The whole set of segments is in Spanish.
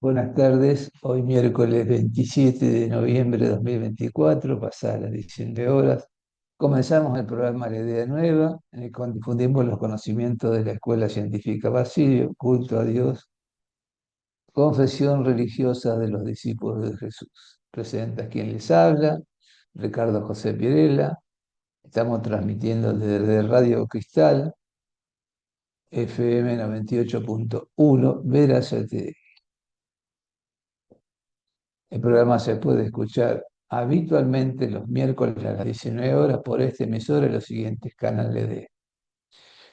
Buenas tardes, hoy miércoles 27 de noviembre de 2024, pasadas las 19 horas, comenzamos el programa La Idea Nueva, en el que difundimos los conocimientos de la Escuela Científica Basilio, culto a Dios, confesión religiosa de los discípulos de Jesús. Presenta quien les habla, Ricardo José Pirela. Estamos transmitiendo desde Radio Cristal, FM 98.1, Veras. El programa se puede escuchar habitualmente los miércoles a las 19 horas por esta emisora y los siguientes canales de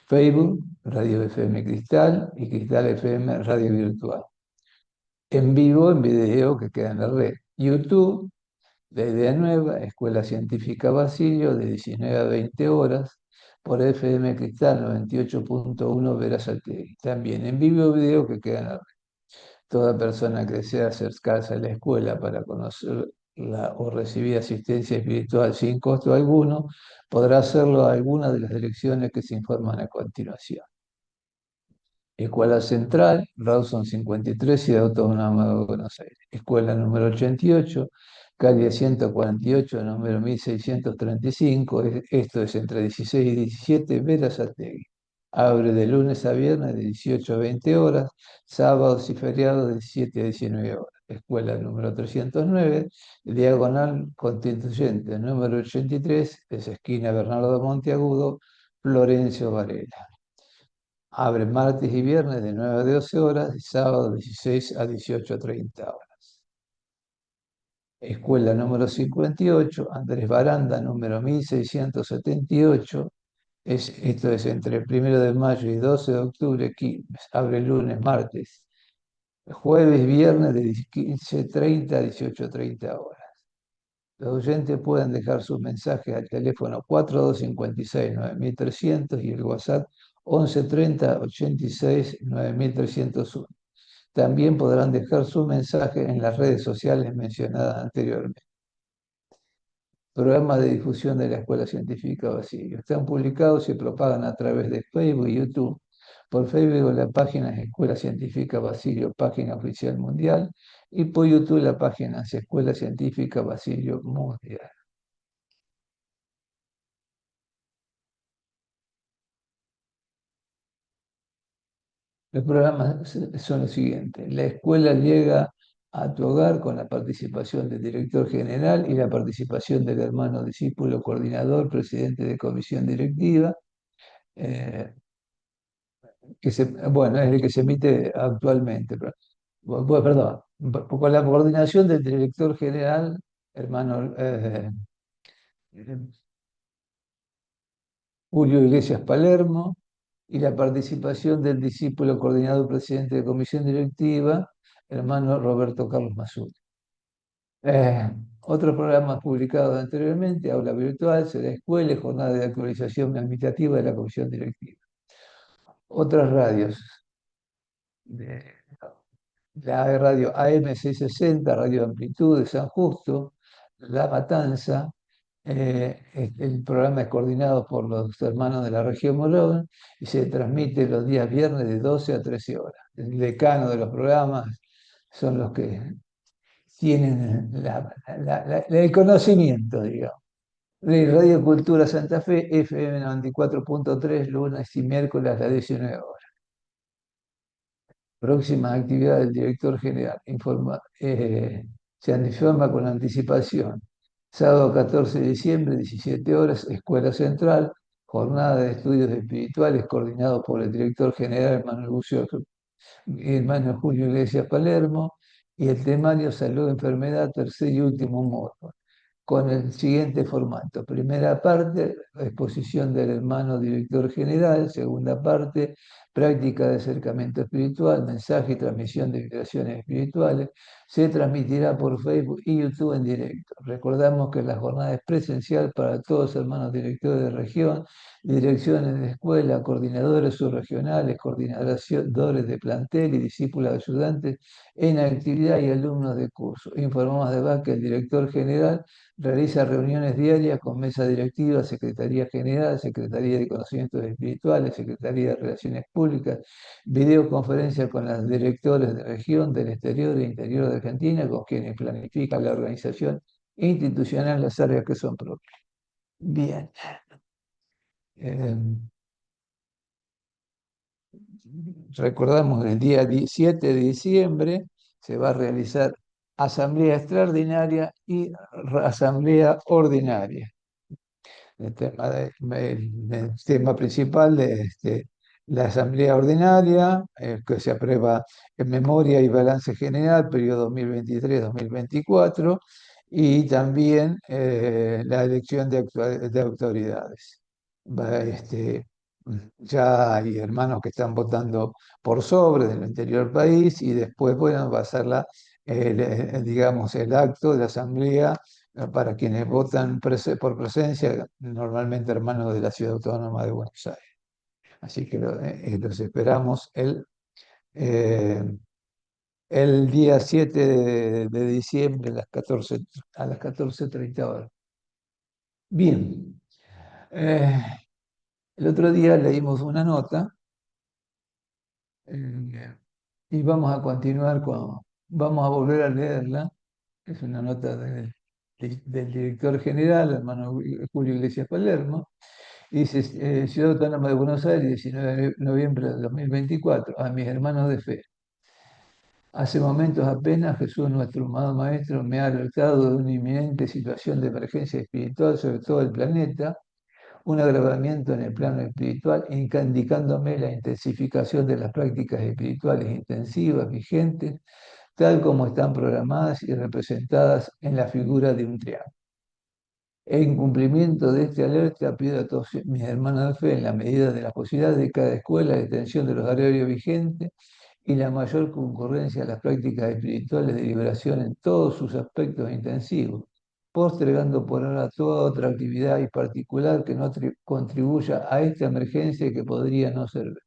Facebook, Radio FM Cristal y Cristal FM Radio Virtual. En vivo, en video que queda en la red. YouTube, La Idea Nueva, Escuela Científica Basilio, de 19 a 20 horas, por FM Cristal 98.1 Verazategui. También en vivo, video que queda en la red. Toda persona que desea acercarse a la escuela para conocer o recibir asistencia espiritual sin costo alguno, podrá hacerlo a alguna de las direcciones que se informan a continuación. Escuela Central, Rawson 53, Ciudad Autónoma de Buenos Aires. Escuela número 88, calle 148, número 1635. Esto es entre 16 y 17, Verazategui. Abre de lunes a viernes de 18 a 20 horas, sábados y feriados de 7 a 19 horas. Escuela número 309, Diagonal Constituyente, número 83, es esquina Bernardo Monteagudo, Florencio Varela. Abre martes y viernes de 9 a 12 horas y sábado de 16 a 18:30 horas. Escuela número 58, Andrés Baranda, número 1678. Esto es entre el 1 de mayo y 12 de octubre. Abre lunes, martes, jueves y viernes de 15:30 a 18:30 horas. Los oyentes pueden dejar sus mensajes al teléfono 4256-9300 y el WhatsApp 1130-86-9301. También podrán dejar su mensaje en las redes sociales mencionadas anteriormente. Programas de difusión de la Escuela Científica Basilio. Están publicados y se propagan a través de Facebook y YouTube. Por Facebook la página es Escuela Científica Basilio, página oficial mundial, y por YouTube la página es Escuela Científica Basilio Mundial. Los programas son los siguientes. La escuela llega a tu hogar con la participación del director general y la participación del hermano discípulo coordinador, presidente de comisión directiva, eh, bueno, es el que se emite actualmente. Bueno, perdón, con la coordinación del director general, hermano Julio Iglesias Palermo, y la participación del discípulo coordinador presidente de comisión directiva, hermano Roberto Carlos Mazzuti. Eh, Otros programas publicados anteriormente: Aula Virtual, Será Escuela y Jornada de Actualización Administrativa de la Comisión Directiva. Otras radios: de la radio AM660, Radio Amplitud de San Justo, La Matanza. El programa es coordinado por los hermanos de la región Morón y se transmite los días viernes de 12 a 13 horas. El decano de los programas son los que tienen el conocimiento, digamos. De Radio Cultura Santa Fe, FM 94.3, lunes y miércoles a las 19 horas. Próxima actividad del director general. Se informa con anticipación. Sábado 14 de diciembre, 17 horas, Escuela Central, jornada de estudios espirituales coordinado por el director general Hermano Julio Iglesias Palermo, y el temario Salud, Enfermedad, tercer y último módulo, con el siguiente formato. Primera parte, exposición del hermano director general. Segunda parte, práctica de acercamiento espiritual, mensaje y transmisión de vibraciones espirituales. Se transmitirá por Facebook y YouTube en directo. Recordamos que la jornada es presencial para todos los hermanos directores de región, direcciones de escuela, coordinadores subregionales, coordinadores de plantel y discípulos ayudantes en actividad y alumnos de curso. Informamos además que el director general realiza reuniones diarias con mesa directiva, Secretaría General, Secretaría de Conocimientos Espirituales, Secretaría de Relaciones Públicas, públicas, videoconferencias con los directores de región, del exterior e interior de Argentina, con quienes planifica la organización institucional en las áreas que son propias. Bien. Eh, Recordamos que el día 7 de diciembre se va a realizar asamblea extraordinaria y asamblea ordinaria. El tema principal de la asamblea ordinaria, que se aprueba en memoria y balance general, periodo 2023-2024, y también la elección de autoridades. Ya hay hermanos que están votando por sobre del interior del país y después, bueno, va a ser digamos, el acto de la asamblea para quienes votan por presencia, normalmente hermanos de la Ciudad Autónoma de Buenos Aires. Así que los esperamos eh, el día 7 de diciembre a las 14:30 horas. Bien, eh, el otro día leímos una nota eh, y vamos a volver a leerla. Es una nota del director general, hermano Julio Iglesias Palermo. Y dice, Ciudad Autónoma de Buenos Aires, 19 de noviembre de 2024, a mis hermanos de fe. Hace momentos apenas Jesús, nuestro amado Maestro, me ha alertado de una inminente situación de emergencia espiritual sobre todo el planeta, un agravamiento en el plano espiritual, indicándome la intensificación de las prácticas espirituales intensivas vigentes, tal como están programadas y representadas en la figura de un triángulo. En cumplimiento de esta alerta, pido a todos mis hermanos de fe, en la medida de las posibilidades de cada escuela, la extensión de los horarios vigentes y la mayor concurrencia a las prácticas espirituales de liberación en todos sus aspectos intensivos, postergando por ahora toda otra actividad y particular que no contribuya a esta emergencia que podría no servir.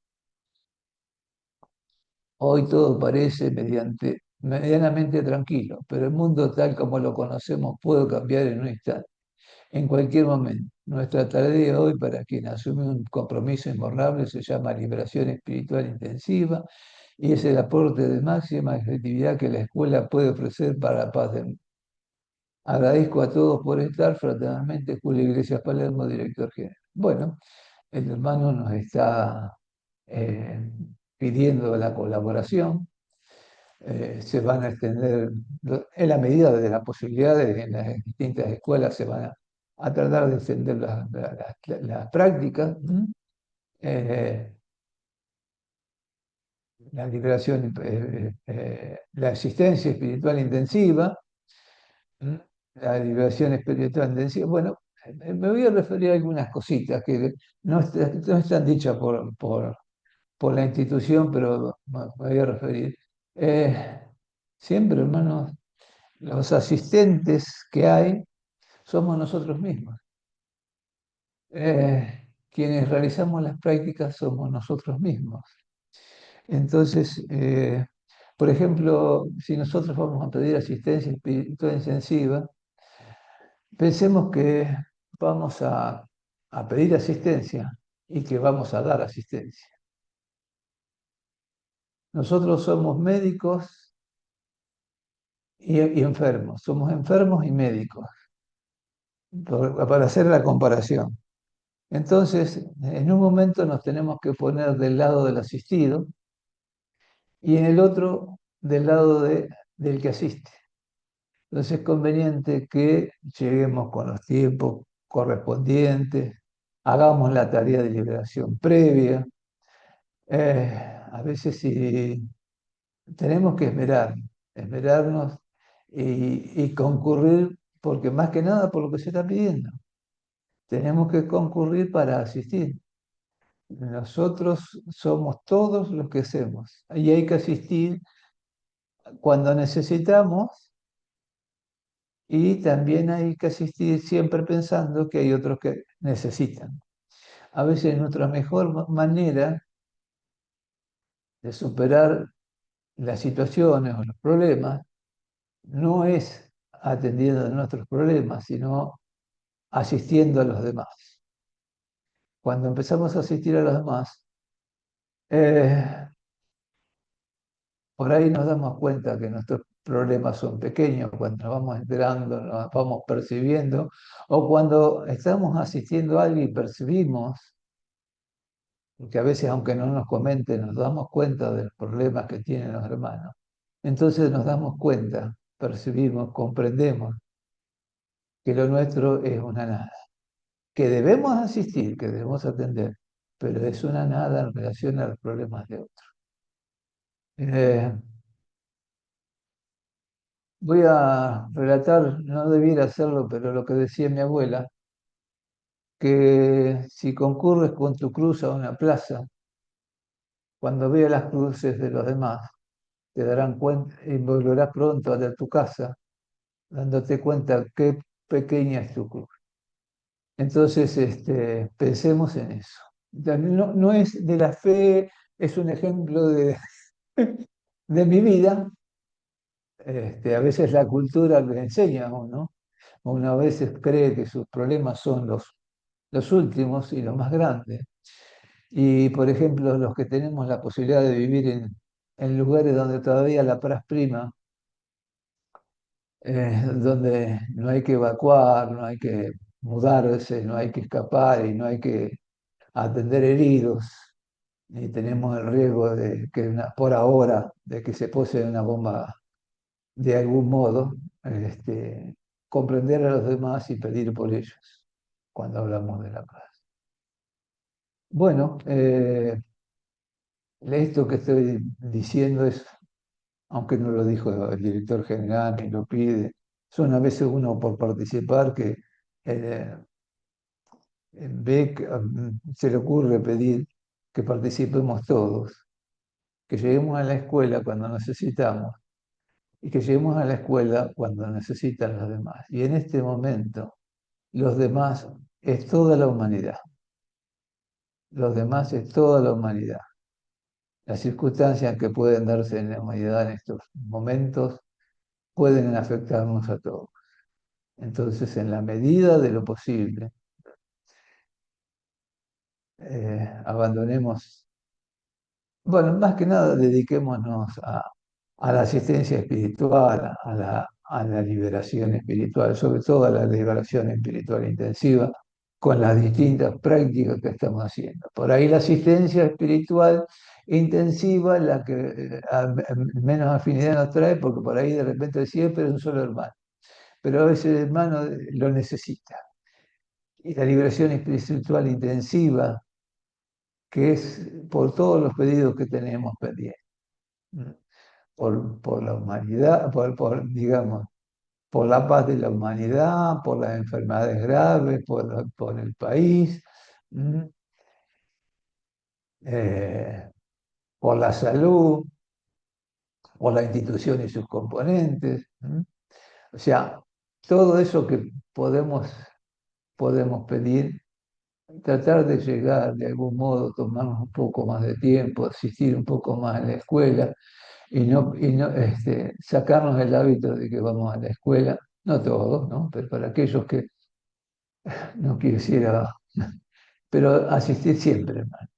Hoy todo parece medianamente tranquilo, pero el mundo tal como lo conocemos puede cambiar en un instante, en cualquier momento. Nuestra tarea hoy, para quien asume un compromiso imborrable, se llama liberación espiritual intensiva y es el aporte de máxima efectividad que la escuela puede ofrecer para la paz del mundo. Agradezco a todos por estar. Fraternalmente, Julio Iglesias Palermo, director general. Bueno, el hermano nos está eh, pidiendo la colaboración. Se van a extender, en la medida de las posibilidades, en las distintas escuelas se van a tratar de extender las prácticas. Eh, la liberación, la asistencia espiritual intensiva, ¿m? La liberación espiritual intensiva. Bueno, me voy a referir a algunas cositas que no están dichas por la institución, pero me voy a referir. Siempre, hermanos, los asistentes que hay somos nosotros mismos. Quienes realizamos las prácticas somos nosotros mismos. Entonces, por ejemplo, si nosotros vamos a pedir asistencia espiritual intensiva, pensemos que vamos a pedir asistencia y que vamos a dar asistencia. Nosotros somos médicos y enfermos, somos enfermos y médicos, para hacer la comparación. Entonces, en un momento nos tenemos que poner del lado del asistido y en el otro del lado del que asiste. Entonces es conveniente que lleguemos con los tiempos correspondientes, hagamos la tarea de liberación previa. A veces sí, tenemos que esmerarnos y concurrir, porque más que nada por lo que se está pidiendo. Tenemos que concurrir para asistir. Nosotros somos todos los que hacemos y hay que asistir cuando necesitamos y también hay que asistir siempre pensando que hay otros que necesitan. A veces nuestra mejor manera de superar las situaciones o los problemas no es atendiendo a nuestros problemas, sino asistiendo a los demás. Cuando empezamos a asistir a los demás, Eh, por ahí nos damos cuenta que nuestros problemas son pequeños cuando nos vamos enterando, nos vamos percibiendo, o cuando estamos asistiendo a alguien y percibimos, porque a veces aunque no nos comenten, nos damos cuenta de los problemas que tienen los hermanos. Entonces nos damos cuenta, percibimos, comprendemos que lo nuestro es una nada, que debemos asistir, que debemos atender, pero es una nada en relación a los problemas de otros. Eh, Voy a relatar, no debiera hacerlo, pero lo que decía mi abuela, que si concurres con tu cruz a una plaza, cuando veas las cruces de los demás, te darán cuenta y volverás pronto a tu casa, dándote cuenta qué pequeña es tu cruz. Entonces, pensemos en eso. No, no es de la fe, es un ejemplo de mi vida. A veces la cultura le enseña a uno. Uno a veces cree que sus problemas son los últimos y los más grandes. Y, por ejemplo, los que tenemos la posibilidad de vivir en lugares donde todavía la paz prima, donde no hay que evacuar, no hay que mudarse, no hay que escapar y no hay que atender heridos, y tenemos el riesgo de que por ahora de que se pose una bomba de algún modo, comprender a los demás y pedir por ellos cuando hablamos de la paz. Bueno, esto que estoy diciendo es, aunque no lo dijo el director general ni lo pide, son a veces uno por participar que eh, ve que se le ocurre pedir que participemos todos, que lleguemos a la escuela cuando necesitamos y que lleguemos a la escuela cuando necesitan los demás. Y en este momento, los demás es toda la humanidad. Los demás es toda la humanidad. Las circunstancias que pueden darse en la humanidad en estos momentos pueden afectarnos a todos. Entonces, en la medida de lo posible, abandonemos, bueno, más que nada dediquémonos a la asistencia espiritual, a la liberación espiritual, sobre todo a la liberación espiritual intensiva, con las distintas prácticas que estamos haciendo. Por ahí la asistencia espiritual intensiva es la que menos afinidad nos trae, porque por ahí de repente siempre es un solo hermano, pero a veces el hermano lo necesita. Y la liberación espiritual intensiva, que es por todos los pedidos que tenemos pendientes, por la humanidad, digamos, por la paz de la humanidad, por las enfermedades graves, por el país, ¿m? Eh, por la salud, por la institución y sus componentes. ¿M? O sea, todo eso que podemos pedir, tratar de llegar de algún modo, tomarnos un poco más de tiempo, asistir un poco más a la escuela y no sacarnos el hábito de que vamos a la escuela, no todos, ¿no? Pero para aquellos que no quisiera, pero asistir siempre, hermano,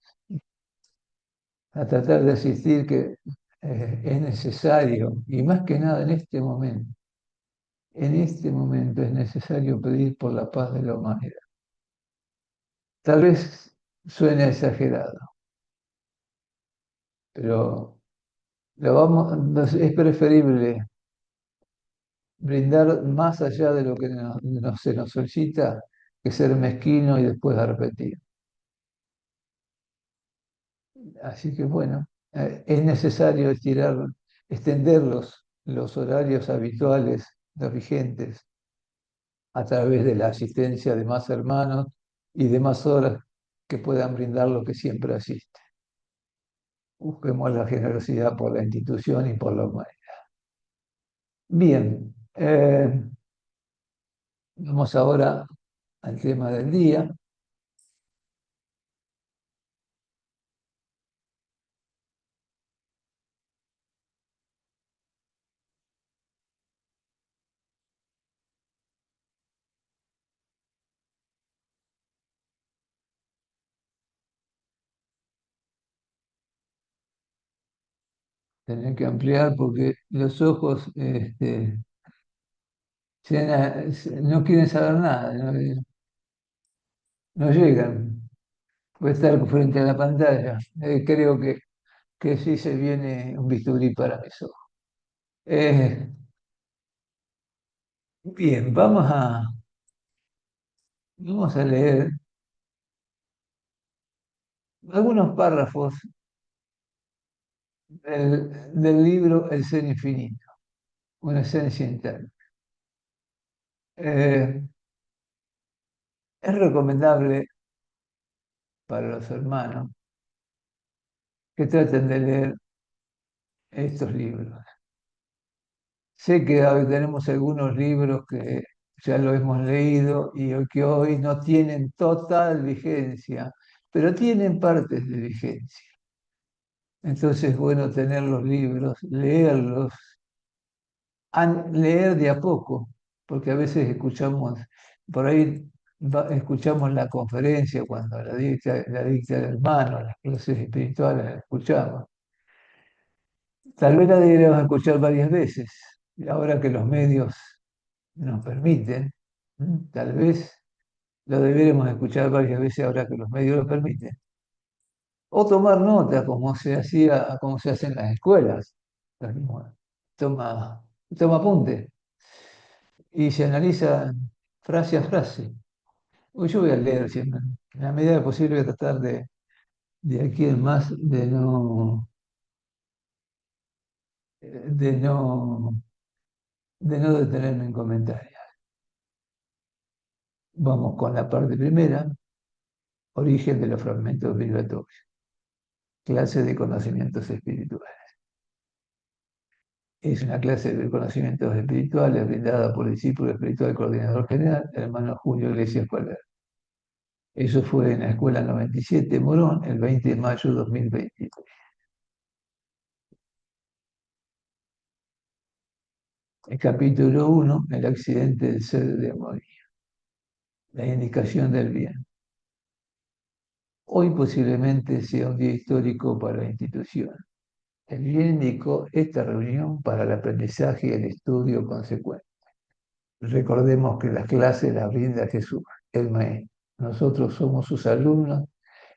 a tratar de asistir que es necesario, y más que nada en este momento es necesario pedir por la paz de la humanidad. Tal vez suene exagerado, pero es preferible brindar más allá de lo que se nos solicita que ser mezquino y después arrepentir. Así que bueno, es necesario extender los horarios habituales, los vigentes, a través de la asistencia de más hermanos y de más horas que puedan brindar lo que siempre asiste. Busquemos la generosidad por la institución y por la humanidad. Bien, vamos ahora al tema del día. tener que ampliar porque los ojos no quieren saber nada, no llegan. Puede estar frente a la pantalla. Creo que sí se viene un bisturí para mis ojos. Eh, bien, vamos a leer algunos párrafos del libro El ser infinito, una esencia interna. Eh, es recomendable para los hermanos que traten de leer estos libros. Sé que hoy tenemos algunos libros que ya lo hemos leído y que hoy no tienen total vigencia, pero tienen partes de vigencia. Entonces es bueno tener los libros, leerlos, leer de a poco, porque a veces escuchamos, por ahí escuchamos la conferencia cuando la dicta el hermano, las clases espirituales las escuchamos. Tal vez la deberíamos escuchar varias veces, y ahora que los medios nos permiten, tal vez lo deberemos escuchar varias veces ahora que los medios lo permiten. O tomar nota, como se hace en las escuelas. Toma, toma apunte y se analiza frase a frase. Yo voy a leer siempre, en la medida de posible voy a tratar de aquí en más de no, de no detenerme en comentarios. Vamos con la parte primera, origen de los fragmentos vibratorios, clase de conocimientos espirituales. Es una clase de conocimientos espirituales brindada por el discípulo espiritual coordinador general, el hermano Julio Iglesias Paler. Eso fue en la Escuela 97 Morón, el 20 de mayo de 2023. El capítulo 1, el accidente del ser de amor, la indicación del bien. Hoy posiblemente sea un día histórico para la institución. El bien indicó esta reunión para el aprendizaje y el estudio consecuente. Recordemos que las clases las brinda Jesús, el Maestro. Nosotros somos sus alumnos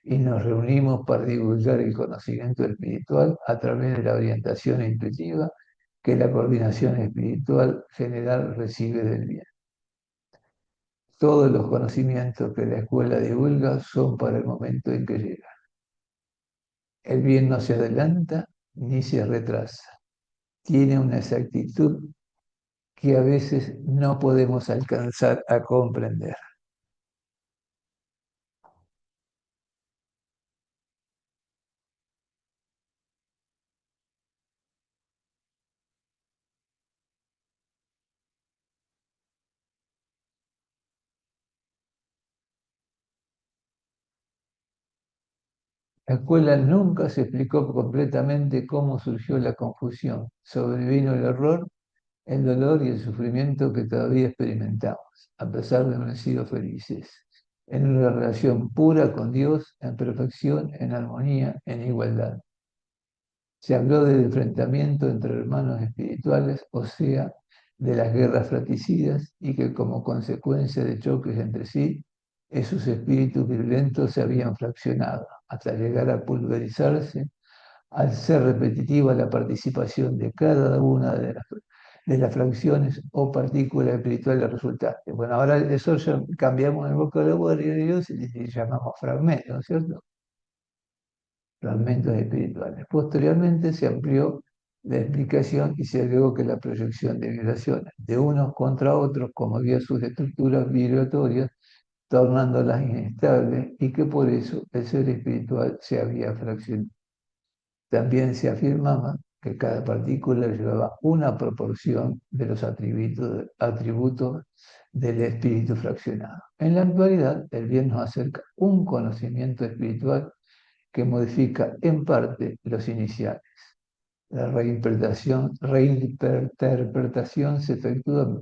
y nos reunimos para divulgar el conocimiento espiritual a través de la orientación intuitiva que la coordinación espiritual general recibe del bien. Todos los conocimientos que la escuela divulga son para el momento en que llega. El bien no se adelanta ni se retrasa. Tiene una exactitud que a veces no podemos alcanzar a comprender. La escuela nunca se explicó completamente cómo surgió la confusión. Sobrevino el error, el dolor y el sufrimiento que todavía experimentamos, a pesar de no haber sido felices, en una relación pura con Dios, en perfección, en armonía, en igualdad. Se habló del enfrentamiento entre hermanos espirituales, o sea, de las guerras fratricidas, y que como consecuencia de choques entre sí, esos espíritus violentos se habían fraccionado hasta llegar a pulverizarse al ser repetitiva la participación de cada una de las fracciones o partículas espirituales resultantes. Bueno, ahora eso ya cambiamos el vocabulario de Dios y le llamamos fragmentos, ¿no es cierto? Fragmentos espirituales. Posteriormente se amplió la explicación y se agregó que la proyección de vibraciones de unos contra otros, como había sus estructuras vibratorias, tornándolas inestables y que por eso el ser espiritual se había fraccionado. También se afirmaba que cada partícula llevaba una proporción de los atributos del espíritu fraccionado. En la actualidad, el bien nos acerca un conocimiento espiritual que modifica en parte los iniciales. La reinterpretación se efectúa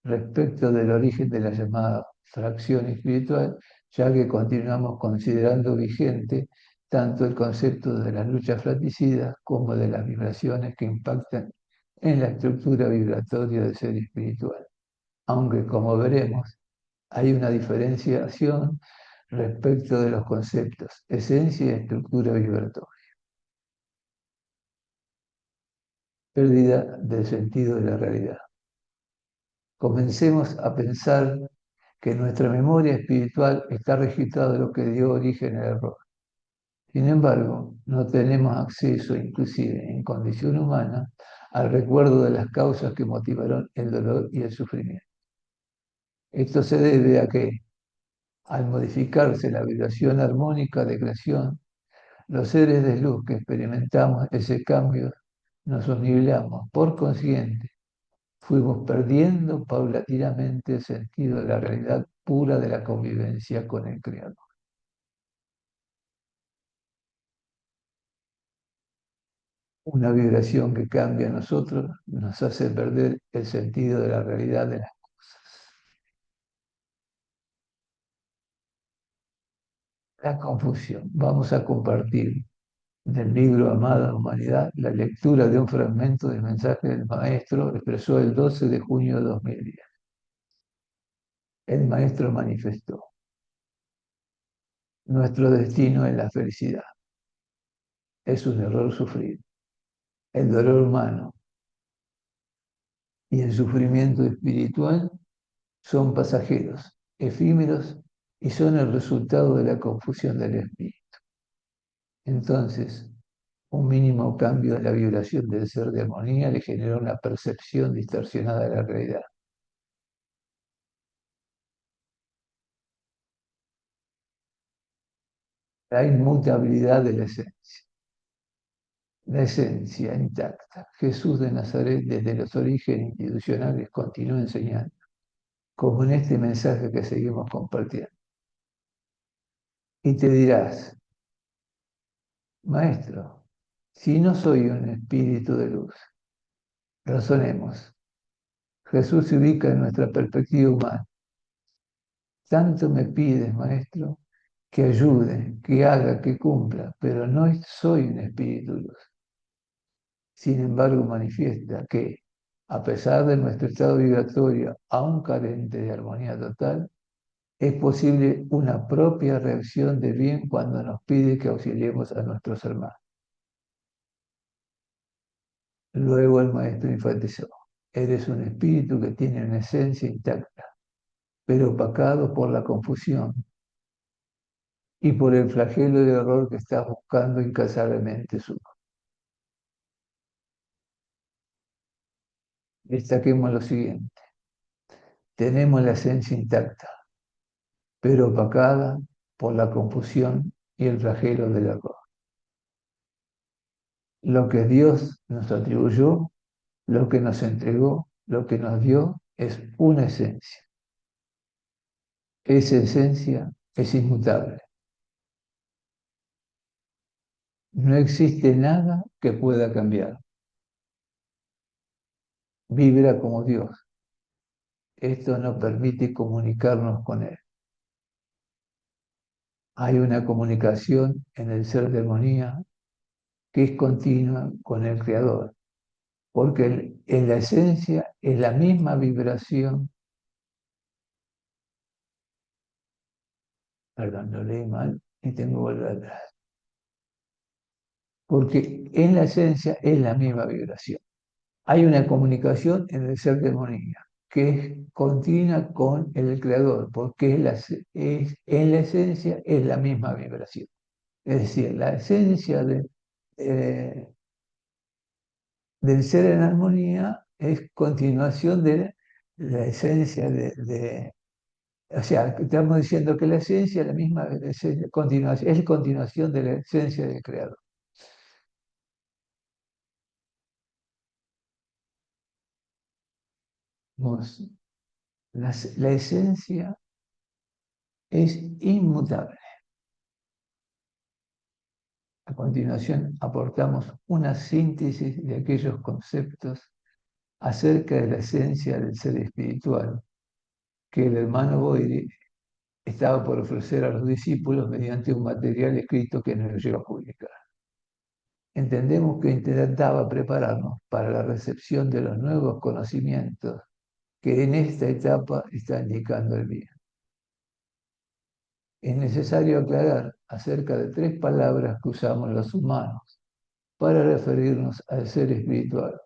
respecto del origen de la llamada fracción espiritual, ya que continuamos considerando vigente tanto el concepto de las luchas fratricidas como de las vibraciones que impactan en la estructura vibratoria del ser espiritual. Aunque, como veremos, hay una diferenciación respecto de los conceptos, esencia y estructura vibratoria. Pérdida del sentido de la realidad. Comencemos a pensar que nuestra memoria espiritual está registrada de lo que dio origen al error. Sin embargo, no tenemos acceso, inclusive en condición humana, al recuerdo de las causas que motivaron el dolor y el sufrimiento. Esto se debe a que, al modificarse la vibración armónica de creación, los seres de luz que experimentamos ese cambio nos unibilamos. Por consiguiente, fuimos perdiendo paulatinamente el sentido de la realidad pura de la convivencia con el Creador. Una vibración que cambia a nosotros nos hace perder el sentido de la realidad de las cosas. La confusión. Vamos a compartir del libro Amada Humanidad la lectura de un fragmento del mensaje del Maestro expresó el 12 de junio de 2010. El Maestro manifestó: nuestro destino es la felicidad. Es un error sufrir. El dolor humano y el sufrimiento espiritual son pasajeros, efímeros y son el resultado de la confusión del espíritu. Entonces, un mínimo cambio en la vibración del ser de armonía le genera una percepción distorsionada de la realidad. La inmutabilidad de la esencia intacta. Jesús de Nazaret, desde los orígenes institucionales, continúa enseñando, como en este mensaje que seguimos compartiendo. Y te dirás: Maestro, si no soy un espíritu de luz, razonemos. Jesús se ubica en nuestra perspectiva humana. Tanto me pides, Maestro, que ayude, que haga, que cumpla, pero no soy un espíritu de luz. Sin embargo, manifiesta que, a pesar de nuestro estado vibratorio, aún carente de armonía total, es posible una propia reacción de bien cuando nos pide que auxiliemos a nuestros hermanos. Luego el maestro enfatizó: eres un espíritu que tiene una esencia intacta, pero opacado por la confusión y por el flagelo del error que estás buscando incansablemente su. Destaquemos lo siguiente: tenemos la esencia intacta, pero opacada por la confusión y el flagelo del error. Lo que Dios nos atribuyó, lo que nos entregó, lo que nos dio, es una esencia. Esa esencia es inmutable. No existe nada que pueda cambiar. Vibra como Dios. Esto nos permite comunicarnos con Él. Hay una comunicación en el ser de armonía que es continua con el Creador, porque en la esencia es la misma vibración. Perdón, lo leí mal y tengo que volver atrás. Porque en la esencia es la misma vibración. Hay una comunicación en el ser de armonía que es continua con el Creador, porque en la esencia es la misma vibración. Es decir, la esencia eh, del ser en armonía es continuación de la esencia o sea, estamos diciendo que la esencia es la misma continuación, es continuación de la esencia del Creador. La esencia es inmutable. A continuación, aportamos una síntesis de aquellos conceptos acerca de la esencia del ser espiritual que el hermano Boiri estaba por ofrecer a los discípulos mediante un material escrito que no llegó a publicar. Entendemos que intentaba prepararnos para la recepción de los nuevos conocimientos que en esta etapa está indicando el bien. Es necesario aclarar acerca de 3 palabras que usamos los humanos para referirnos al ser espiritual: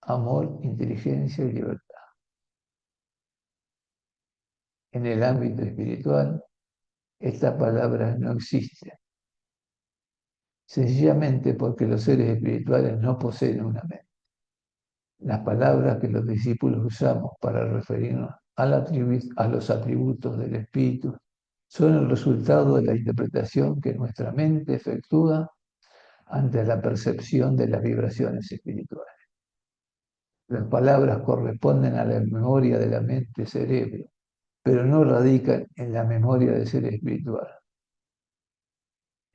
amor, inteligencia y libertad. En el ámbito espiritual, estas palabras no existen, sencillamente porque los seres espirituales no poseen una mente. Las palabras que los discípulos usamos para referirnos a los atributos del espíritu son el resultado de la interpretación que nuestra mente efectúa ante la percepción de las vibraciones espirituales. Las palabras corresponden a la memoria de la mente-cerebro, pero no radican en la memoria del ser espiritual.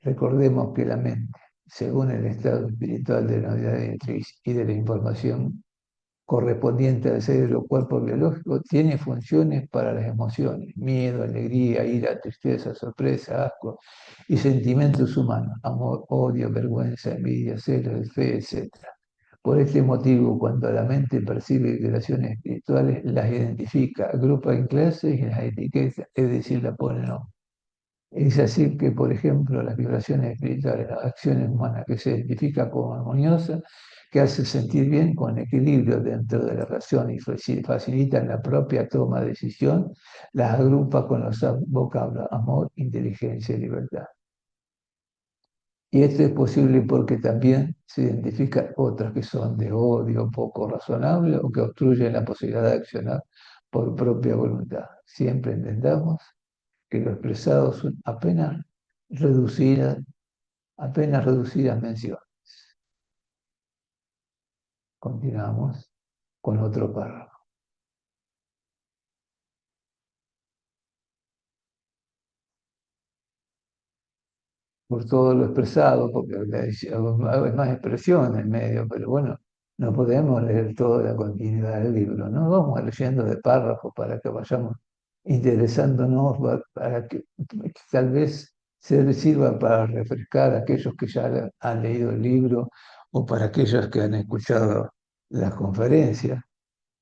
Recordemos que la mente, según el estado espiritual de la unidad matriz y de la información correspondiente al cerebro cuerpo biológico, tiene funciones para las emociones: miedo, alegría, ira, tristeza, sorpresa, asco y sentimientos humanos: amor, odio, vergüenza, envidia, celos, fe, etc. Por este motivo, cuando la mente percibe vibraciones espirituales, las identifica, agrupa en clases y las etiqueta, es decir, la pone nombre. Es así que, por ejemplo, las vibraciones espirituales, las acciones humanas que se identifican como armoniosas, que hacen sentir bien con equilibrio dentro de la razón y facilitan la propia toma de decisión, las agrupa con los vocablos amor, inteligencia y libertad. Y esto es posible porque también se identifican otras que son de odio, poco razonable o que obstruyen la posibilidad de accionar por propia voluntad. Siempre entendamos que lo expresado son apenas reducidas menciones. Continuamos con otro párrafo. Por todo lo expresado, porque hay más expresión en el medio, pero bueno, no podemos leer toda la continuidad del libro, ¿no? Vamos leyendo de párrafos para que vayamos interesándonos, para que tal vez se sirva para refrescar a aquellos que ya han leído el libro o para aquellos que han escuchado las conferencias.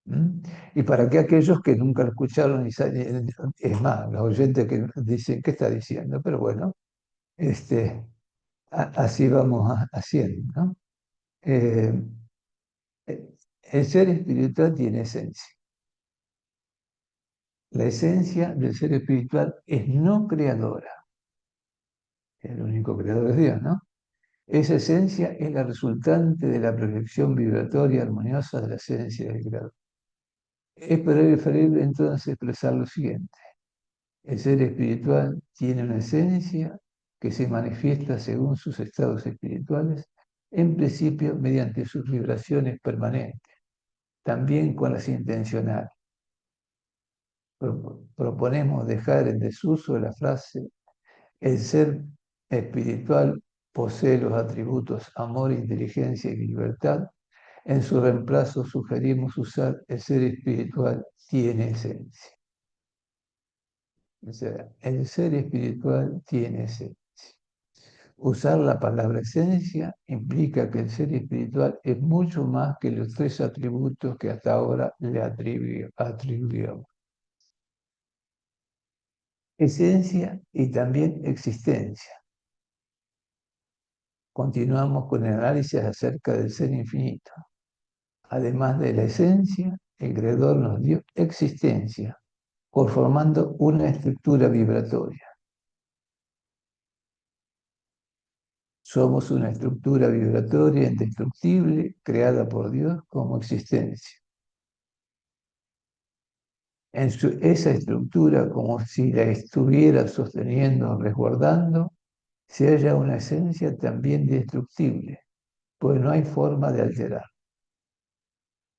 ¿Mm? Y para que aquellos que nunca lo escucharon, es más, los oyentes que dicen, ¿qué está diciendo? Pero bueno, este, así vamos haciendo, ¿no? Eh, el ser espiritual tiene esencia. La esencia del ser espiritual es no creadora. El único creador es Dios, ¿no? Esa esencia es la resultante de la proyección vibratoria armoniosa de la esencia del creador. Es preferible entonces expresar lo siguiente: el ser espiritual tiene una esencia que se manifiesta según sus estados espirituales, en principio mediante sus vibraciones permanentes, también con las intencionales. Proponemos dejar en desuso la frase el ser espiritual posee los atributos amor, inteligencia y libertad. En su reemplazo sugerimos usar el ser espiritual tiene esencia. O sea, el ser espiritual tiene esencia. Usar la palabra esencia implica que el ser espiritual es mucho más que los 3 atributos que hasta ahora le atribuíamos. Esencia y también existencia. Continuamos con el análisis acerca del ser infinito. Además de la esencia, el creador nos dio existencia, conformando una estructura vibratoria. Somos una estructura vibratoria indestructible creada por Dios como existencia. Esa estructura, como si la estuviera sosteniendo o resguardando, se halla una esencia también destructible, pues no hay forma de alterar.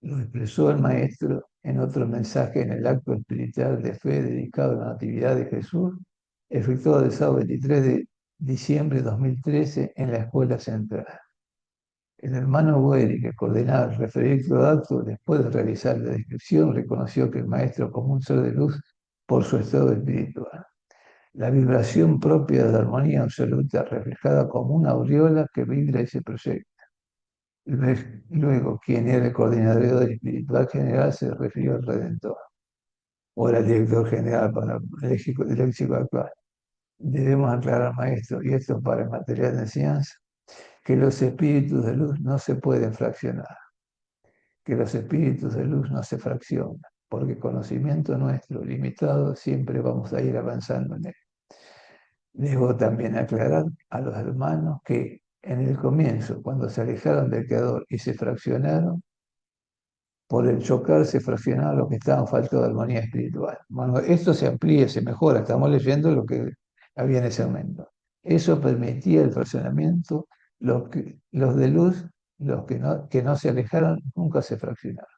Lo expresó el Maestro en otro mensaje en el acto espiritual de fe dedicado a la Natividad de Jesús, efectuado el sábado 23 de diciembre de 2013 en la Escuela Central. El hermano Gueri, que coordinaba el referido acto, después de realizar la descripción, reconoció que el Maestro, como un ser de luz por su estado espiritual, la vibración propia de la armonía absoluta reflejada como una aureola que vibra y se proyecta. Luego, quien era el coordinador espiritual general se refirió al Redentor, o era el director general para el léxico actual. Debemos aclarar, maestro, y esto para el material de enseñanza, que los espíritus de luz no se pueden fraccionar, que los espíritus de luz no se fraccionan, porque conocimiento nuestro limitado siempre vamos a ir avanzando en él. Debo también aclarar a los hermanos que en el comienzo, cuando se alejaron del Creador y se fraccionaron, por el chocar se fraccionaban los que estaban faltos de armonía espiritual. Bueno, esto se amplía, se mejora, estamos leyendo lo que había en ese momento. Eso permitía el fraccionamiento, los de luz, los que no se alejaron, nunca se fraccionaron.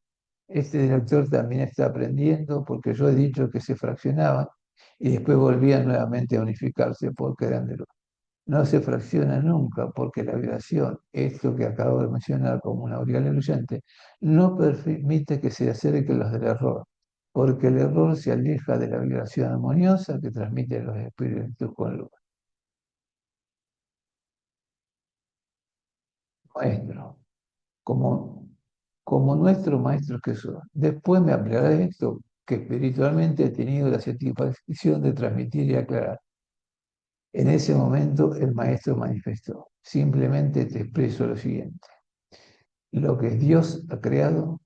Este director también está aprendiendo porque yo he dicho que se fraccionaban y después volvían nuevamente a unificarse porque eran de luz. No se fracciona nunca porque la vibración, esto que acabo de mencionar como una aureola iluyente, no permite que se acerquen los del error, porque el error se aleja de la vibración armoniosa que transmiten los espíritus con luz. Maestro, como, como nuestro Maestro Jesús. Después me ampliará esto que espiritualmente he tenido la satisfacción de transmitir y aclarar. En ese momento el Maestro manifestó, simplemente te expreso lo siguiente. Lo que Dios ha creado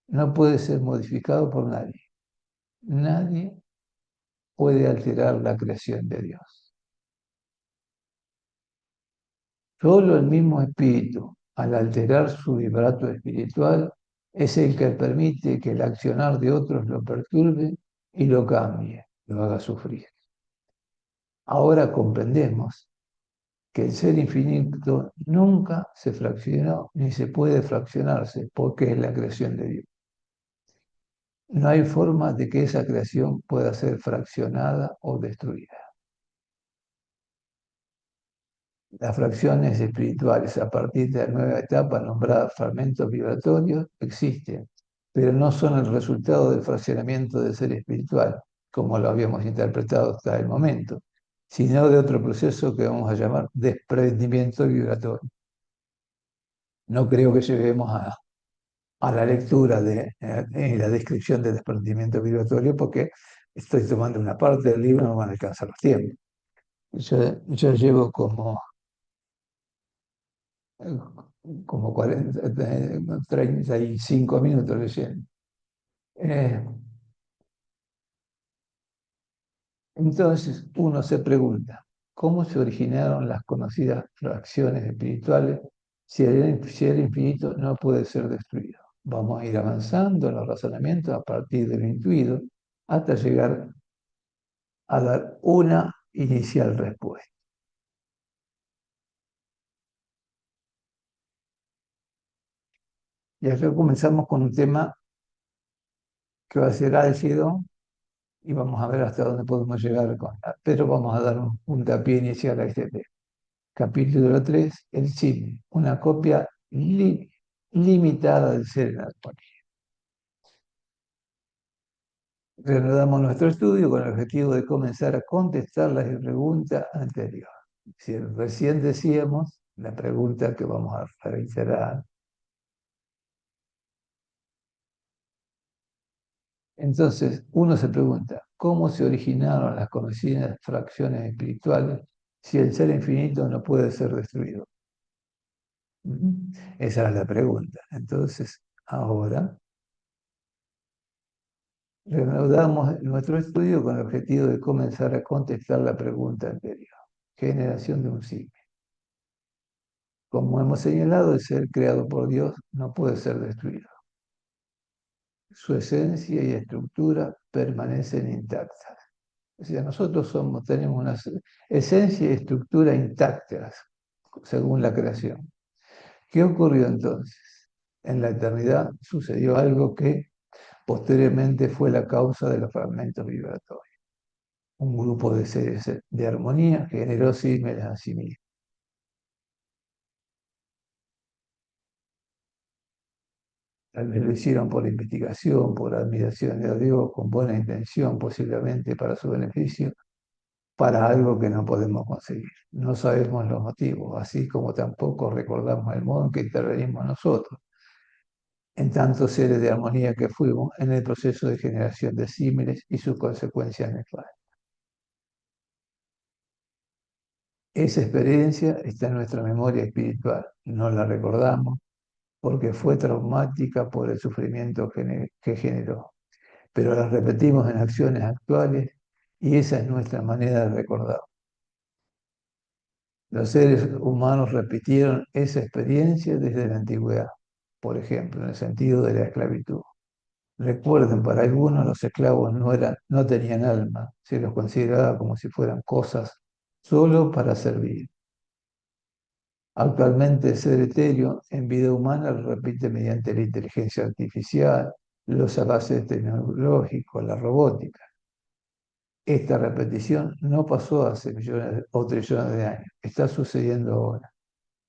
no puede ser modificado por nadie. Nadie puede alterar la creación de Dios. Solo el mismo espíritu, al alterar su vibrato espiritual, es el que permite que el accionar de otros lo perturbe y lo cambie, lo haga sufrir. Ahora comprendemos que el ser infinito nunca se fraccionó ni se puede fraccionarse porque es la creación de Dios. No hay forma de que esa creación pueda ser fraccionada o destruida. Las fracciones espirituales a partir de la nueva etapa nombrada fragmentos vibratorios existen, pero no son el resultado del fraccionamiento del ser espiritual, como lo habíamos interpretado hasta el momento, sino de otro proceso que vamos a llamar desprendimiento vibratorio. No creo que lleguemos a la lectura de la descripción del desprendimiento vibratorio porque estoy tomando una parte del libro, no van a alcanzar los tiempos. Yo llevo como 40, 35 minutos leyendo. Eh, entonces uno se pregunta, ¿cómo se originaron las conocidas fracciones espirituales si el infinito no puede ser destruido? Vamos a ir avanzando en los razonamientos a partir de lo intuido hasta llegar a dar una inicial respuesta. Y acá comenzamos con un tema que va a ser álgido y vamos a ver hasta dónde podemos llegar pero vamos a dar un puntapié inicial a este tema. Capítulo 3, el cine, una copia limitada del ser en armonía. Reanudamos nuestro estudio con el objetivo de comenzar a contestar la pregunta anterior. Si recién decíamos la pregunta que vamos a reiterar. Entonces, uno se pregunta, ¿cómo se originaron las conocidas fracciones espirituales si el ser infinito no puede ser destruido? Esa es la pregunta. Entonces, ahora reanudamos nuestro estudio con el objetivo de comenzar a contestar la pregunta anterior. Generación de un signo. Como hemos señalado, el ser creado por Dios no puede ser destruido. Su esencia y estructura permanecen intactas. O sea, nosotros tenemos una esencia y estructura intactas según la creación. ¿Qué ocurrió entonces? En la eternidad sucedió algo que posteriormente fue la causa de los fragmentos vibratorios. Un grupo de seres de armonía generó símiles a sí mismos. Tal vez lo hicieron por investigación, por admiración de Dios, con buena intención posiblemente para su beneficio, para algo que no podemos conseguir. No sabemos los motivos, así como tampoco recordamos el modo en que intervenimos nosotros, en tantos seres de armonía que fuimos en el proceso de generación de símiles y sus consecuencias nefastas. Esa experiencia está en nuestra memoria espiritual, no la recordamos porque fue traumática por el sufrimiento que generó, pero la repetimos en acciones actuales y esa es nuestra manera de recordar. Los seres humanos repitieron esa experiencia desde la antigüedad, por ejemplo, en el sentido de la esclavitud. Recuerden, para algunos los esclavos no tenían alma, se los consideraba como si fueran cosas solo para servir. Actualmente el ser etéreo en vida humana lo repite mediante la inteligencia artificial, los avances tecnológicos, la robótica. Esta repetición no pasó hace millones o trillones de años, está sucediendo ahora,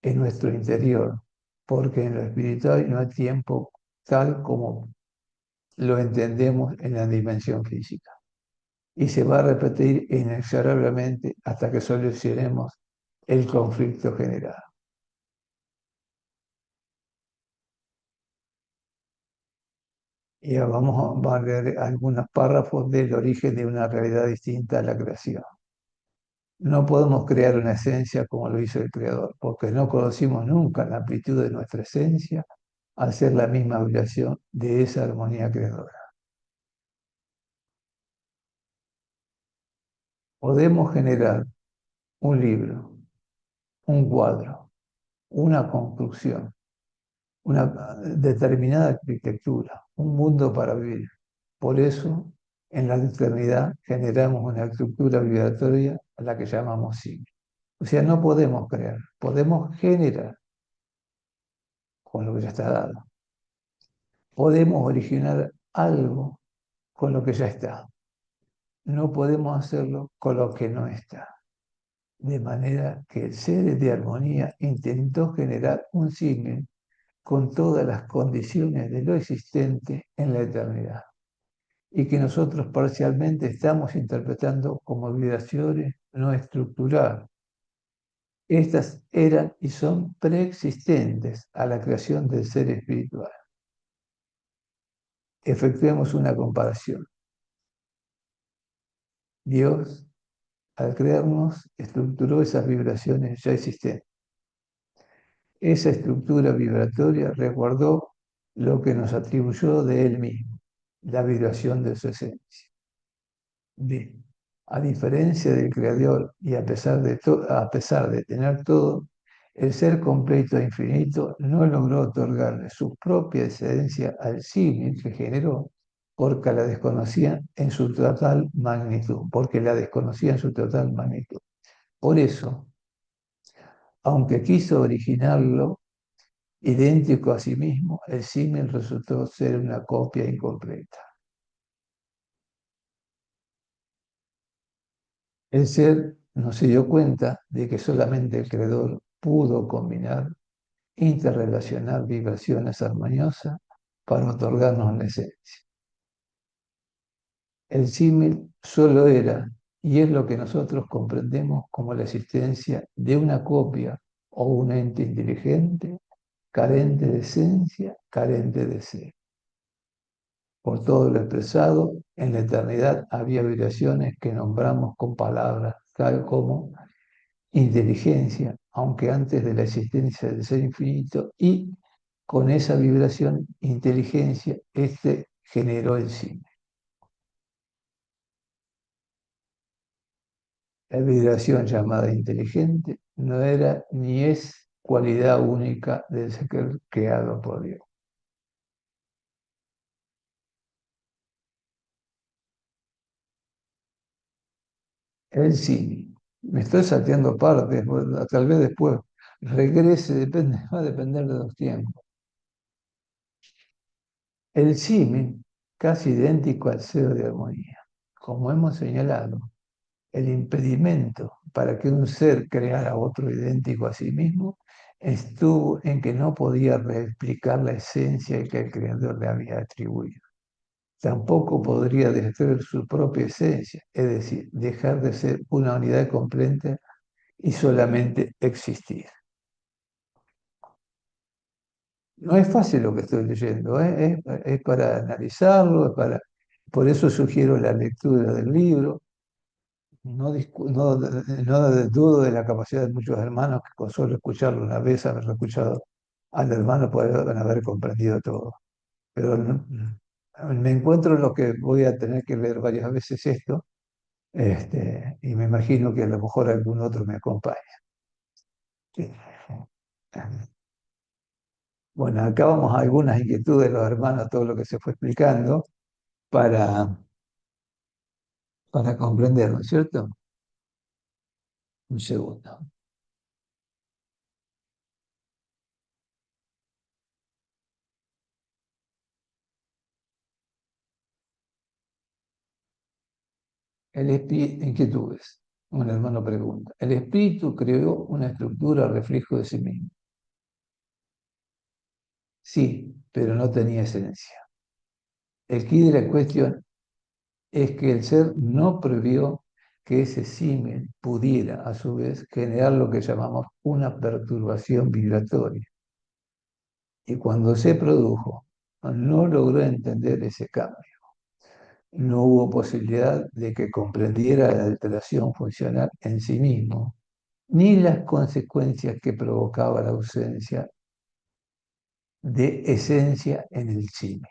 en nuestro interior, porque en lo espiritual no hay tiempo tal como lo entendemos en la dimensión física. Y se va a repetir inexorablemente hasta que solucionemos el conflicto generado. Y ahora vamos a leer algunos párrafos del origen de una realidad distinta a la creación. No podemos crear una esencia como lo hizo el Creador, porque no conocimos nunca la amplitud de nuestra esencia al ser la misma vibración de esa armonía creadora. Podemos generar un libro, un cuadro, una construcción, una determinada arquitectura, un mundo para vivir. Por eso, en la eternidad generamos una estructura vibratoria a la que llamamos psique. O sea, no podemos crear, podemos generar con lo que ya está dado. Podemos originar algo con lo que ya está. No podemos hacerlo con lo que no está. De manera que el ser de armonía intentó generar un símil con todas las condiciones de lo existente en la eternidad y que nosotros parcialmente estamos interpretando como vibraciones no estructurales. Estas eran y son preexistentes a la creación del ser espiritual. Efectuemos una comparación. Dios, al crearnos, estructuró esas vibraciones ya existentes. Esa estructura vibratoria resguardó lo que nos atribuyó de Él mismo, la vibración de su esencia. B. A diferencia del Creador y a pesar de tener todo, el ser completo e infinito no logró otorgarle su propia esencia al símil que generó porque la desconocía en su total magnitud, porque la desconocía en su total magnitud. Por eso, aunque quiso originarlo idéntico a sí mismo, el símil resultó ser una copia incompleta. El ser no se dio cuenta de que solamente el creador pudo combinar, interrelacionar vibraciones armoniosas para otorgarnos la esencia. El símil solo era, y es lo que nosotros comprendemos como la existencia de una copia o un ente inteligente, carente de esencia, carente de ser. Por todo lo expresado, en la eternidad había vibraciones que nombramos con palabras, tal como inteligencia, aunque antes de la existencia del ser infinito, y con esa vibración, inteligencia, este generó el sí. La vibración llamada inteligente no era ni es cualidad única del ser creado por Dios. El sí. Me estoy salteando partes, bueno, tal vez después regrese, depende, va a depender de los tiempos. El símil, casi idéntico al cero de armonía. Como hemos señalado, el impedimento para que un ser creara otro idéntico a sí mismo estuvo en que no podía reexplicar la esencia que el Creador le había atribuido. tampoco podría destruir su propia esencia, es decir, dejar de ser una unidad completa y solamente existir. No es fácil lo que estoy leyendo, ¿eh? Es para analizarlo, por eso sugiero la lectura del libro. No dudo de la capacidad de muchos hermanos que con solo escucharlo una vez, haberlo escuchado al hermano, pueden haber comprendido todo. Pero me encuentro en lo que voy a tener que leer varias veces esto, y me imagino que a lo mejor algún otro me acompaña. Sí. Bueno, acá vamos a algunas inquietudes de los hermanos, todo lo que se fue explicando, para, para comprender, ¿no es cierto? Un segundo. Inquietudes. Un hermano pregunta. El espíritu creó una estructura reflejo de sí mismo. Sí, pero no tenía esencia. El quid de la cuestión es que el ser no previó que ese símil pudiera, a su vez, generar lo que llamamos una perturbación vibratoria. Y cuando se produjo, no logró entender ese cambio. No hubo posibilidad de que comprendiera la alteración funcional en sí mismo, ni las consecuencias que provocaba la ausencia de esencia en el símil.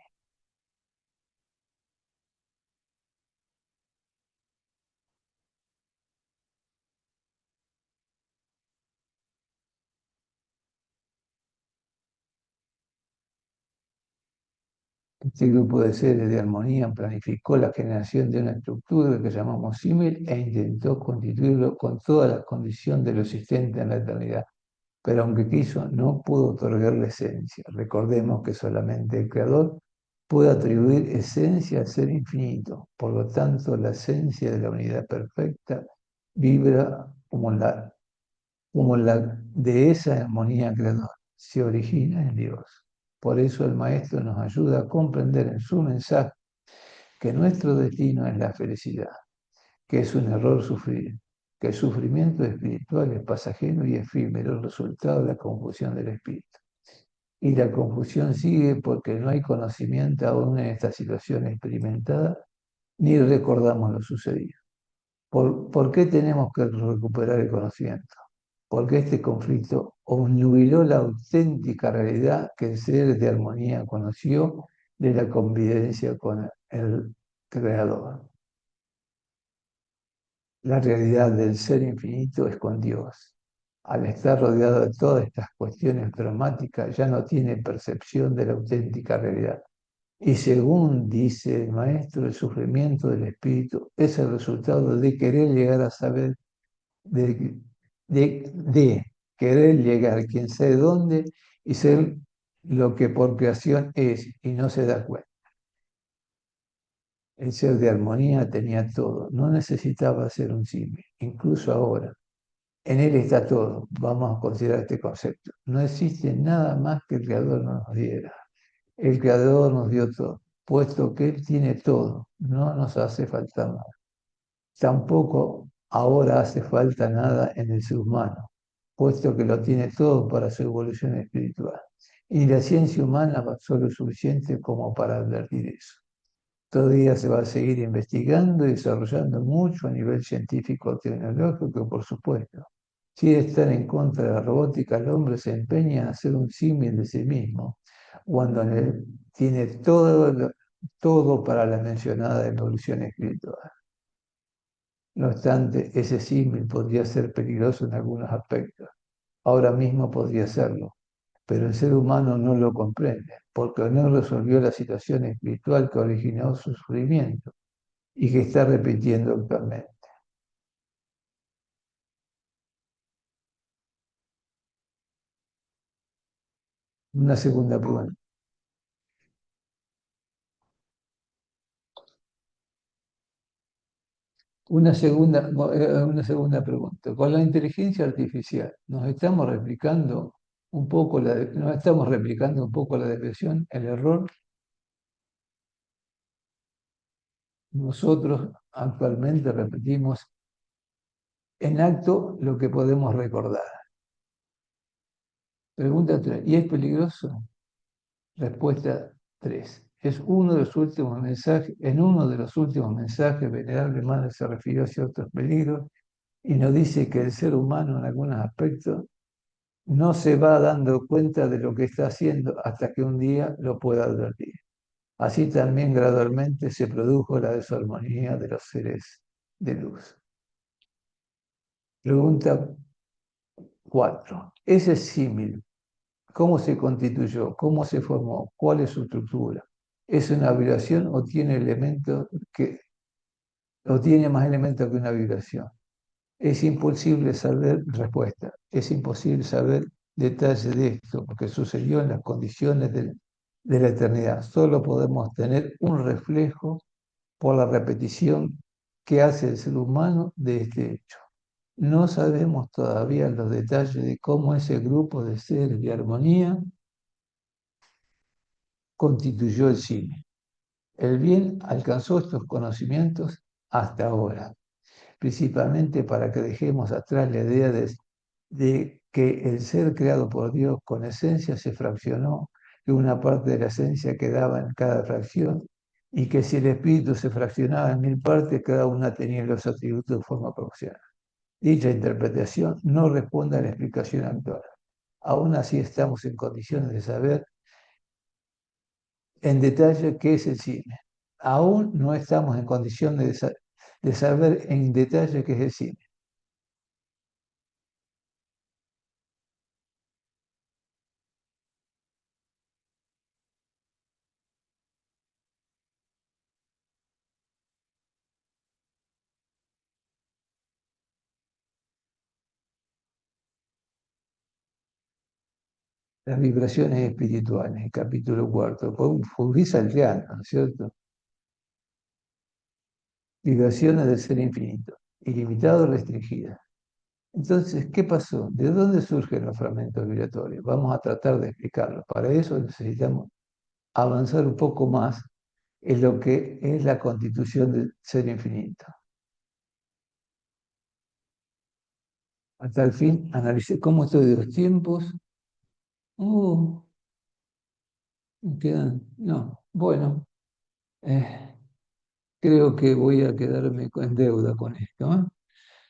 Este grupo de seres de armonía planificó la generación de una estructura que llamamos símil e intentó constituirlo con todas las condiciones de lo existente en la eternidad. Pero aunque quiso, no pudo otorgarle esencia. Recordemos que solamente el Creador puede atribuir esencia al ser infinito. Por lo tanto, la esencia de la unidad perfecta vibra como la de esa armonía creadora. Se origina en Dios. Por eso el Maestro nos ayuda a comprender en su mensaje que nuestro destino es la felicidad, que es un error sufrir, que el sufrimiento espiritual es pasajero y efímero, resultado de la confusión del espíritu. Y la confusión sigue porque no hay conocimiento aún en esta situación experimentada, ni recordamos lo sucedido. ¿Por qué tenemos que recuperar el conocimiento? Porque este conflicto obnubiló la auténtica realidad que el ser de armonía conoció de la convivencia con el Creador. La realidad del ser infinito es con Dios. Al estar rodeado de todas estas cuestiones dramáticas, ya no tiene percepción de la auténtica realidad. Y según dice el maestro, el sufrimiento del espíritu es el resultado de querer llegar a saber, de, de querer llegar quién sabe dónde y ser lo que por creación es y no se da cuenta. El ser de armonía tenía todo, no necesitaba ser un símil, incluso ahora. En él está todo, vamos a considerar este concepto. No existe nada más que el Creador no nos diera. El Creador nos dio todo, puesto que Él tiene todo, no nos hace falta nada. Tampoco ahora hace falta nada en el ser humano, puesto que lo tiene todo para su evolución espiritual. Y la ciencia humana avanzó lo suficiente como para advertir eso. Todavía se va a seguir investigando y desarrollando mucho a nivel científico tecnológico, por supuesto. Si estar en contra de la robótica, el hombre se empeña en hacer un símil de sí mismo, cuando en él tiene todo para la mencionada evolución espiritual. No obstante, ese símil podría ser peligroso en algunos aspectos. Ahora mismo podría serlo, pero el ser humano no lo comprende, porque no resolvió la situación espiritual que originó su sufrimiento y que está repitiendo actualmente. Una segunda pregunta. Una segunda pregunta. Con la inteligencia artificial, ¿nos estamos replicando un poco la depresión, el error? nosotros actualmente repetimos en acto lo que podemos recordar. Pregunta 3. ¿Y es peligroso? Respuesta 3. Es uno de los últimos mensajes, en uno de los últimos mensajes, Venerable Madre se refirió a ciertos peligros y nos dice que el ser humano en algunos aspectos no se va dando cuenta de lo que está haciendo hasta que un día lo pueda advertir. Así también gradualmente se produjo la desarmonía de los seres de luz. Pregunta 4. Ese símil, ¿cómo se constituyó? ¿Cómo se formó? ¿Cuál es su estructura? ¿Es una vibración o tiene elementos que o tiene más elementos que una vibración? Es imposible saber respuesta. Es imposible saber detalle de esto porque sucedió en las condiciones de la eternidad. Solo podemos tener un reflejo por la repetición que hace el ser humano de este hecho. No sabemos todavía los detalles de cómo ese grupo de seres de armonía constituyó el cine. El bien alcanzó estos conocimientos hasta ahora, principalmente para que dejemos atrás la idea de que el ser creado por Dios con esencia se fraccionó, que una parte de la esencia quedaba en cada fracción y que si el espíritu se fraccionaba en 1000 partes, cada una tenía los atributos de forma proporcional. Dicha interpretación no responde a la explicación actual. Aún así estamos en condiciones de saber en detalle qué es el cine. Aún no estamos en condiciones de saber en detalle qué es el cine. Las vibraciones espirituales, capítulo cuarto. Fui salteando, ¿no es cierto? Vibraciones del ser infinito, ilimitado, restringidas. Entonces, ¿qué pasó? ¿De dónde surgen los fragmentos vibratorios? Vamos a tratar de explicarlo. Para eso necesitamos avanzar un poco más en lo que es la constitución del ser infinito. Hasta el fin, analicé cómo estoy de los tiempos. Oh, me quedan. No, bueno, eh, creo que voy a quedarme en deuda con esto, ¿eh?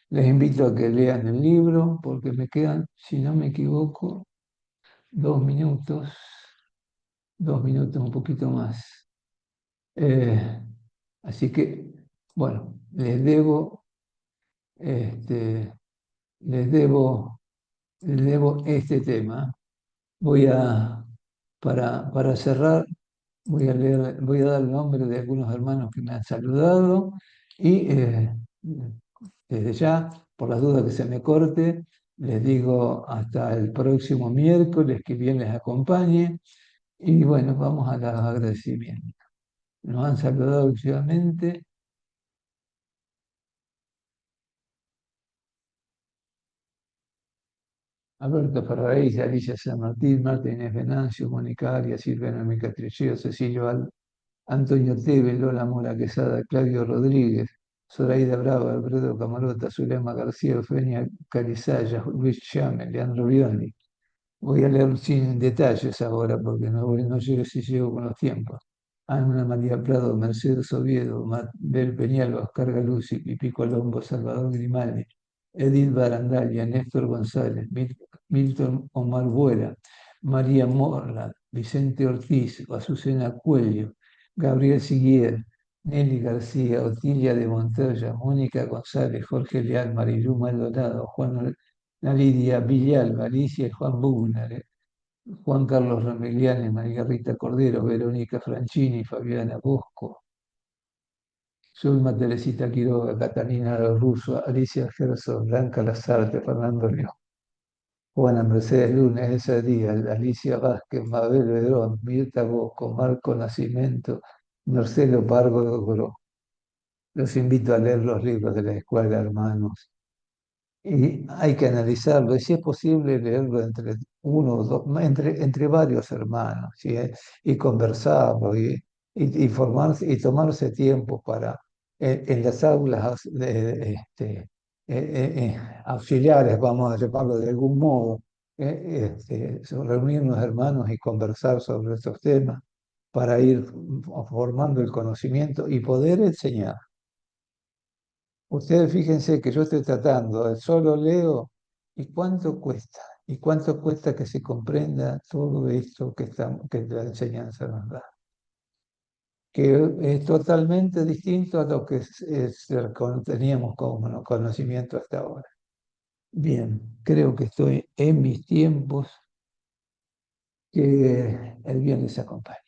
Les invito a que lean el libro porque me quedan, si no me equivoco, 2 minutos, 2 minutos, un poquito más. Eh, así que, bueno, este, les debo, les debo este tema. Voy a, para cerrar, voy a dar el nombre de algunos hermanos que me han saludado y desde ya, por las dudas que se me corte, les digo hasta el próximo miércoles, que bien les acompañe y bueno, vamos a los agradecimientos. Nos han saludado últimamente Alberto Ferraris, Alicia San Martín, Martínez Venancio, Mónica Arias, Silvia Mica Trilleo, Cecilio Antonio Teve, Lola Mora Quesada, Claudio Rodríguez, Zoraida Brava, Alfredo Camarota, Zulema García, Eugenia Carizaya, Luis Chame, Leandro Bioni. Voy a leer sin detalles ahora porque no llego si llego con los tiempos. Ana María Prado, Mercedes Oviedo, Mabel Peñalba, Oscar Galuzzi, Pipi Colombo, Salvador Grimaldi, Edith Barandalla, Néstor González, Milton Omar Buera, María Morla, Vicente Ortiz, Azucena Cuello, Gabriel Siguier, Nelly García, Otilia de Montoya, Mónica González, Jorge Leal, Marilú Maldonado, Juan Lidia Villalba, Alicia y Juan Bugner, Juan Carlos Remeliani, María Rita Cordero, Verónica Franchini, Fabiana Bosco, Zulma Teresita Quiroga, Catalina Russo, Alicia Gerson, Blanca Lazarte, Fernando León, Juana Mercedes Lunes, Elsa Díaz, Alicia Vázquez, Mabel Vedrón, Mirta Bosco, Marco Nacimiento, Marcelo Pargo de Oro. Los invito a leer los libros de la escuela, hermanos. Y hay que analizarlo, y si es posible leerlo entre uno o dos, entre varios hermanos, ¿sí? Y conversarlo, y formarse, y tomarse tiempo en las aulas auxiliares, vamos a llamarlo de algún modo, reunirnos hermanos y conversar sobre estos temas para ir formando el conocimiento y poder enseñar. Ustedes fíjense que yo estoy tratando, solo leo, ¿y cuánto cuesta? ¿Y cuánto cuesta que se comprenda todo esto que la enseñanza nos da? Que es totalmente distinto a lo que teníamos como conocimiento hasta ahora. Bien, creo que estoy en mis tiempos, que el bien les acompañe.